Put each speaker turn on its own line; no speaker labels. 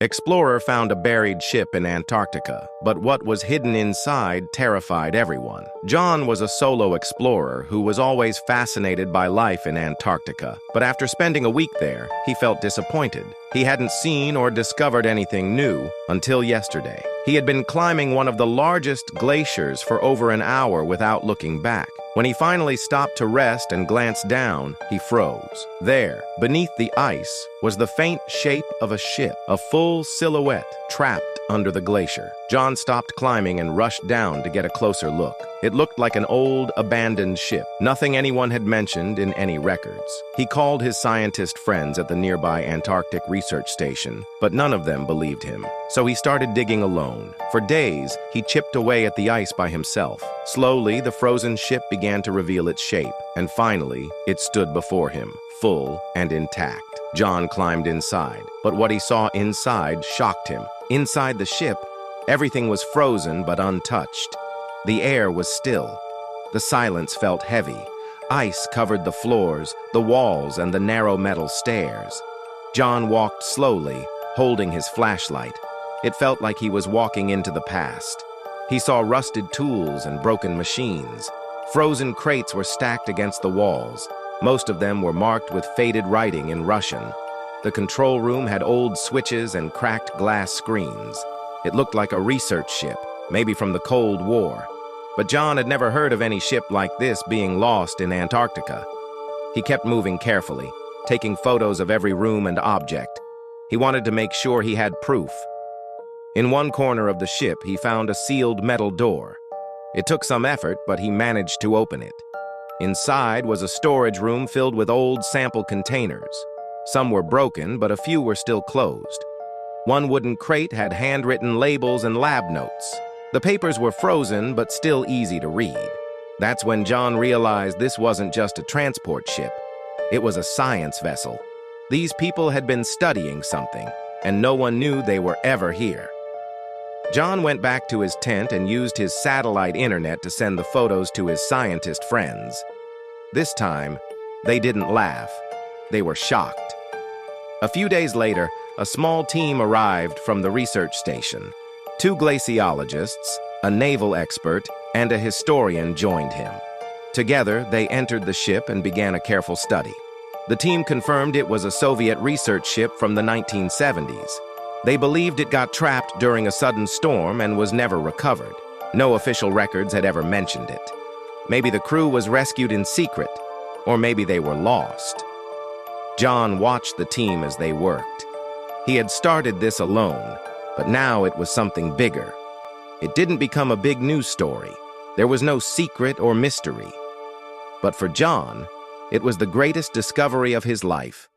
Explorer found a buried ship in Antarctica, but what was hidden inside terrified everyone. John was a solo explorer who was always fascinated by life in Antarctica, but after spending a week there, he felt disappointed. He hadn't seen or discovered anything new until yesterday. He had been climbing one of the largest glaciers for over an hour without looking back. When he finally stopped to rest and glanced down, he froze. There, beneath the ice, was the faint shape of a ship, a full silhouette trapped under the glacier. John stopped climbing and rushed down to get a closer look. It looked like an old, abandoned ship, nothing anyone had mentioned in any records. He called his scientist friends at the nearby Antarctic research station, but none of them believed him. So he started digging alone. For days, he chipped away at the ice by himself. Slowly, the frozen ship began to reveal its shape, and finally, it stood before him, full and intact. John climbed inside, but what he saw inside shocked him. Inside the ship, everything was frozen but untouched. The air was still. The silence felt heavy. Ice covered the floors, the walls, and the narrow metal stairs. John walked slowly, holding his flashlight. It felt like he was walking into the past. He saw rusted tools and broken machines. Frozen crates were stacked against the walls. Most of them were marked with faded writing in Russian. The control room had old switches and cracked glass screens. It looked like a research ship, maybe from the Cold War. But John had never heard of any ship like this being lost in Antarctica. He kept moving carefully, taking photos of every room and object. He wanted to make sure he had proof. In one corner of the ship, he found a sealed metal door. It took some effort, but he managed to open it. Inside was a storage room filled with old sample containers. Some were broken, but a few were still closed. One wooden crate had handwritten labels and lab notes. The papers were frozen, but still easy to read. That's when John realized this wasn't just a transport ship. It was a science vessel. These people had been studying something, and no one knew they were ever here. John went back to his tent and used his satellite internet to send the photos to his scientist friends. This time, they didn't laugh. They were shocked. A few days later, a small team arrived from the research station. 2 glaciologists, a naval expert, and a historian joined him. Together, they entered the ship and began a careful study. The team confirmed it was a Soviet research ship from the 1970s. They believed it got trapped during a sudden storm and was never recovered. No official records had ever mentioned it. Maybe the crew was rescued in secret, or maybe they were lost. John watched the team as they worked. He had started this alone, but now it was something bigger. It didn't become a big news story. There was no secret or mystery. But for John, it was the greatest discovery of his life.